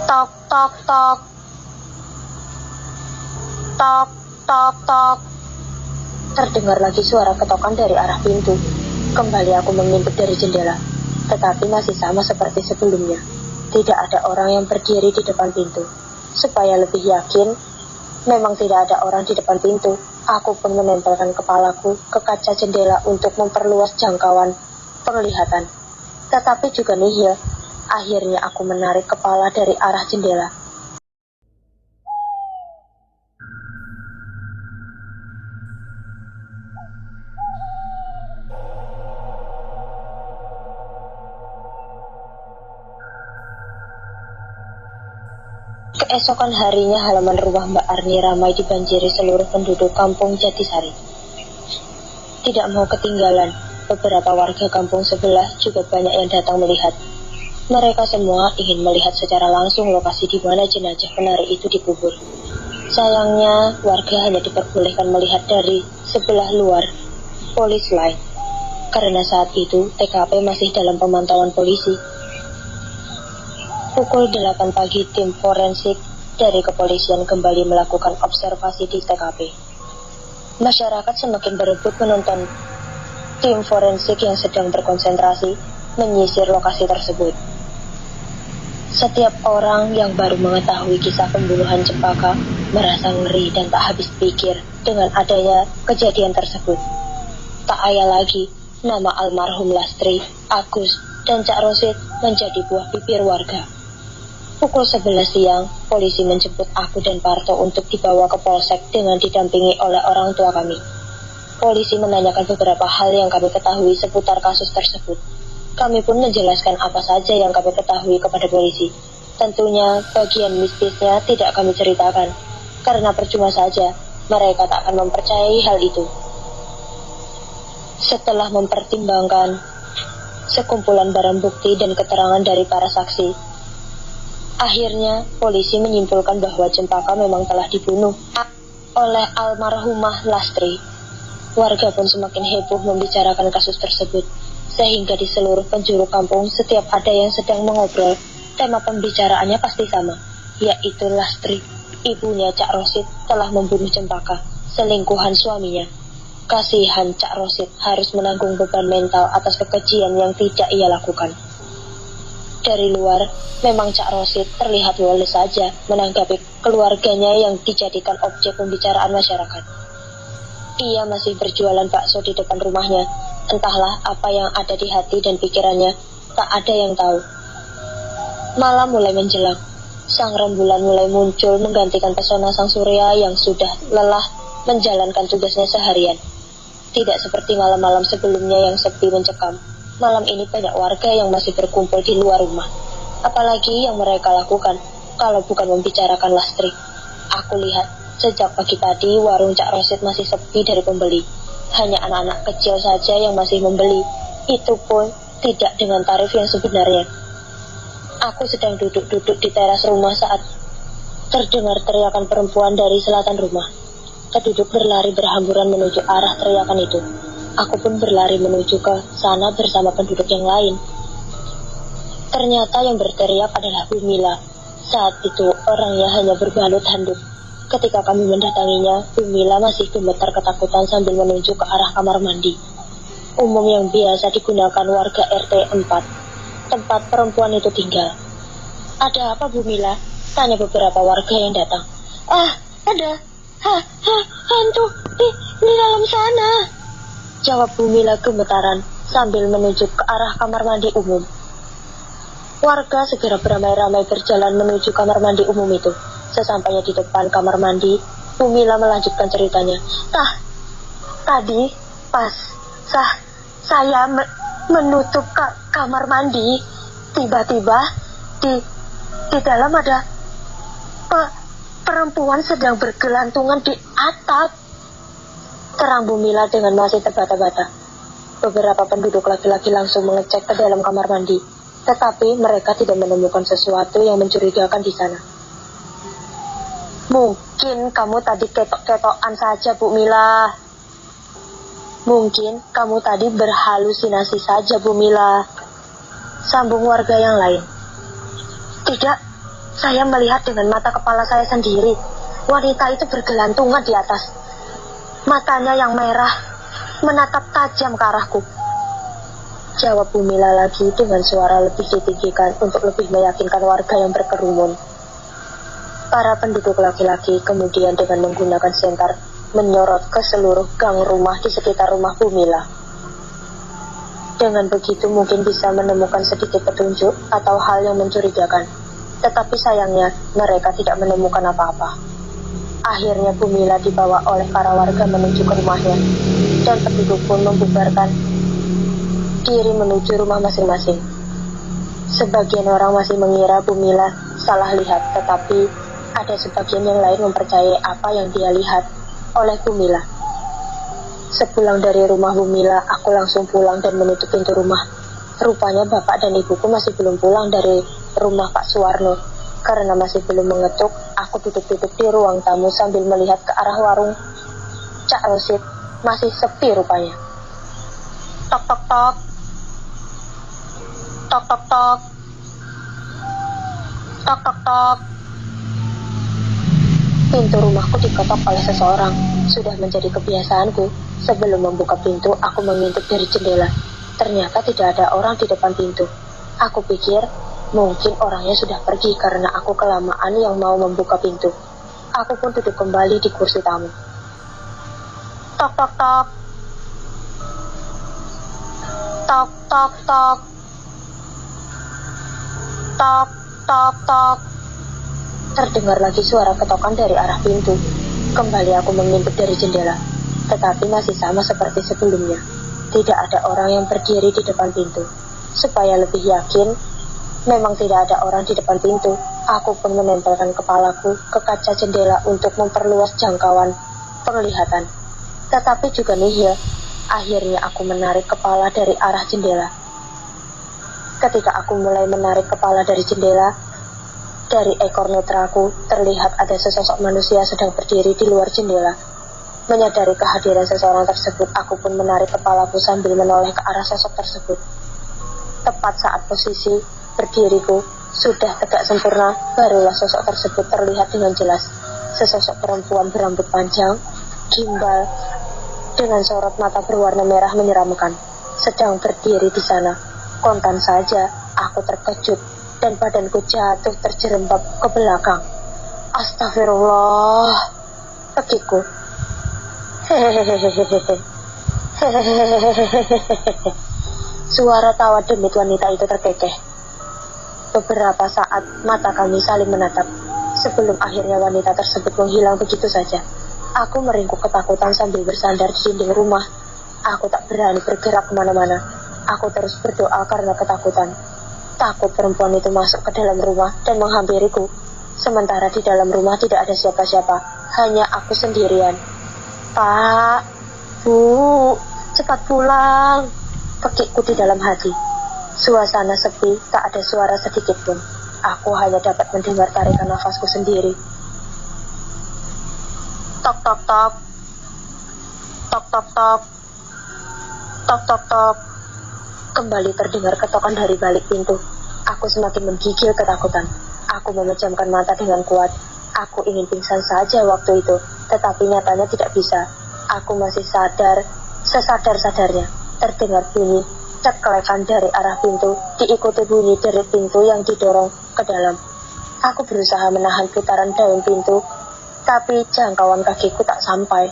Tok, tok, tok. Tok, tok, tok. Terdengar lagi suara ketokan dari arah pintu. Kembali aku mengintip dari jendela, tetapi masih sama seperti sebelumnya. Tidak ada orang yang berdiri di depan pintu. Supaya lebih yakin, memang tidak ada orang di depan pintu. Aku pun menempelkan kepalaku ke kaca jendela untuk memperluas jangkauan penglihatan. Tetapi juga nihil. Akhirnya aku menarik kepala dari arah jendela. Keesokan harinya halaman rumah Mbak Arni ramai dibanjiri seluruh penduduk kampung Jatisari. Tidak mau ketinggalan, beberapa warga kampung sebelah juga banyak yang datang melihat. Mereka semua ingin melihat secara langsung lokasi di mana jenazah penari itu dikubur. Sayangnya, warga hanya diperbolehkan melihat dari sebelah luar police line, karena saat itu TKP masih dalam pemantauan polisi. Pukul 8 pagi, tim forensik dari kepolisian kembali melakukan observasi di TKP. Masyarakat semakin berebut menonton tim forensik yang sedang berkonsentrasi menyisir lokasi tersebut. Setiap orang yang baru mengetahui kisah pembunuhan Cempaka merasa ngeri dan tak habis pikir dengan adanya kejadian tersebut. Tak ayal lagi, nama almarhum Lastri, Agus, dan Cak Rosid menjadi buah bibir warga. Pukul 11 siang, polisi menjemput aku dan Parto untuk dibawa ke polsek dengan didampingi oleh orang tua kami. Polisi menanyakan beberapa hal yang kami ketahui seputar kasus tersebut. Kami pun menjelaskan apa saja yang kami ketahui kepada polisi. Tentunya bagian mistisnya tidak kami ceritakan, karena percuma saja mereka tak akan mempercayai hal itu. Setelah mempertimbangkan sekumpulan barang bukti dan keterangan dari para saksi, akhirnya polisi menyimpulkan bahwa Cempaka memang telah dibunuh oleh almarhumah Lastri. Warga pun semakin heboh membicarakan kasus tersebut, sehingga di seluruh penjuru kampung setiap ada yang sedang mengobrol, tema pembicaraannya pasti sama, yaitu Lastri, ibunya Cak Rosid, telah membunuh Cempaka, selingkuhan suaminya. Kasihan Cak Rosid harus menanggung beban mental atas kekejian yang tidak ia lakukan. Dari luar, memang Cak Rosid terlihat woles saja menanggapi keluarganya yang dijadikan objek pembicaraan masyarakat. Ia masih berjualan bakso di depan rumahnya. Entahlah apa yang ada di hati dan pikirannya, tak ada yang tahu. Malam mulai menjelang. Sang rembulan mulai muncul menggantikan pesona sang surya yang sudah lelah menjalankan tugasnya seharian. Tidak seperti malam-malam sebelumnya yang sepi mencekam. Malam ini banyak warga yang masih berkumpul di luar rumah. Apalagi yang mereka lakukan kalau bukan membicarakan Lastri. Aku lihat sejak pagi tadi warung Cak Rosid masih sepi dari pembeli. Hanya anak-anak kecil saja yang masih membeli. Itu pun tidak dengan tarif yang sebenarnya. Aku sedang duduk-duduk di teras rumah saat terdengar teriakan perempuan dari selatan rumah. Penduduk berlari berhamburan menuju arah teriakan itu. Aku pun berlari menuju ke sana bersama penduduk yang lain. Ternyata yang berteriak adalah Bu Mila. Saat itu orangnya hanya berbalut handuk. Ketika kami mendatanginya, Bu Mila masih gemetar ketakutan sambil menuju ke arah kamar mandi umum yang biasa digunakan warga RT 4, tempat perempuan itu tinggal. Ada apa, Bu Mila? Tanya beberapa warga yang datang. Ada hantu di dalam sana, jawab Bu Mila gemetaran sambil menuju ke arah kamar mandi umum. Warga segera beramai-ramai berjalan menuju kamar mandi umum itu. Sesampainya di depan kamar mandi, Bu Mila melanjutkan ceritanya. Tadi pas saya menutup kamar mandi, tiba-tiba di dalam ada perempuan sedang bergelantungan di atap, terang Bu Mila dengan masih terbata-bata. Beberapa penduduk laki-laki langsung mengecek ke dalam kamar mandi, tetapi mereka tidak menemukan sesuatu yang mencurigakan di sana. Mungkin kamu tadi ketok-ketokan saja, Bu Mila. Mungkin kamu tadi berhalusinasi saja, Bu Mila, sambung warga yang lain. Saya melihat dengan mata kepala saya sendiri. Wanita itu bergelantungan di atas. Matanya yang merah menatap tajam ke arahku. Jawab Bu Mila lagi dengan suara lebih ditinggikan untuk lebih meyakinkan warga yang berkerumun. Para penduduk laki-laki kemudian dengan menggunakan senter menyorot ke seluruh gang rumah di sekitar rumah Bu Mila. Dengan begitu mungkin bisa menemukan sedikit petunjuk atau hal yang mencurigakan. Tetapi sayangnya mereka tidak menemukan apa-apa. Akhirnya Bu Mila dibawa oleh para warga menuju ke rumahnya, dan penduduk pun membubarkan diri menuju rumah masing-masing. Sebagian orang masih mengira Bu Mila salah lihat, tetapi ada sebagian yang lain mempercayai apa yang dia lihat oleh Bu Mila. Sepulang dari rumah Bu Mila, aku langsung pulang dan menutup pintu rumah. Rupanya bapak dan ibuku masih belum pulang dari rumah Pak Suwarno. Karena masih belum mengetuk, aku duduk-duduk di ruang tamu sambil melihat ke arah warung Cak Rosid. Masih sepi rupanya. Tok tok tok. Tok tok tok. Tok tok tok. Pintu rumahku diketok oleh seseorang. Sudah menjadi kebiasaanku. Sebelum membuka pintu, aku mengintip dari jendela. Ternyata tidak ada orang di depan pintu. Aku pikir mungkin orangnya sudah pergi karena aku kelamaan yang mau membuka pintu. Aku pun duduk kembali di kursi tamu. Tok tok tok. Tok tok tok. Tok tok tok. Terdengar lagi suara ketokan dari arah pintu. Kembali aku mengintip dari jendela, tetapi masih sama seperti sebelumnya. Tidak ada orang yang berdiri di depan pintu. Supaya lebih yakin memang tidak ada orang di depan pintu, aku pun menempelkan kepalaku ke kaca jendela untuk memperluas jangkauan penglihatan. Tetapi juga nihil. Akhirnya aku menarik kepala dari arah jendela. Ketika aku mulai menarik kepala dari jendela, dari ekor netraku terlihat ada sesosok manusia sedang berdiri di luar jendela. Menyadari kehadiran seseorang tersebut, aku pun menarik kepalaku sambil menoleh ke arah sosok tersebut. Tepat saat posisi berdiriku sudah tegak sempurna, barulah sosok tersebut terlihat dengan jelas. Sesosok perempuan berambut panjang, gimbal, dengan sorot mata berwarna merah menyeramkan, sedang berdiri di sana. Kontan saja, aku terkejut dan badanku jatuh terjerembab ke belakang. Astagfirullah, pekiku. Hehehehehehe. Suara tawa demit wanita itu terkekeh. Beberapa saat mata kami saling menatap, sebelum akhirnya wanita tersebut menghilang begitu saja. Aku meringkuk ketakutan sambil bersandar di dinding rumah. Aku tak berani bergerak kemana-mana. Aku terus berdoa karena ketakutan. Takut perempuan itu masuk ke dalam rumah dan menghampiriku. Sementara di dalam rumah tidak ada siapa-siapa, hanya aku sendirian. Pak, Bu, cepat pulang, pekikku di dalam hati. Suasana sepi, tak ada suara sedikit pun. Aku hanya dapat mendengar tarikan nafasku sendiri. Tok tok tok. Tok tok tok. Tok tok tok. Kembali terdengar ketokan dari balik pintu. Aku semakin menggigil ketakutan. Aku memejamkan mata dengan kuat. Aku ingin pingsan saja waktu itu, tetapi nyatanya tidak bisa. Aku masih sadar, sesadar-sadarnya. Terdengar bunyi ceklekan dari arah pintu, diikuti bunyi dari pintu yang didorong ke dalam. Aku berusaha menahan putaran daun pintu, tapi jangkauan kakiku tak sampai.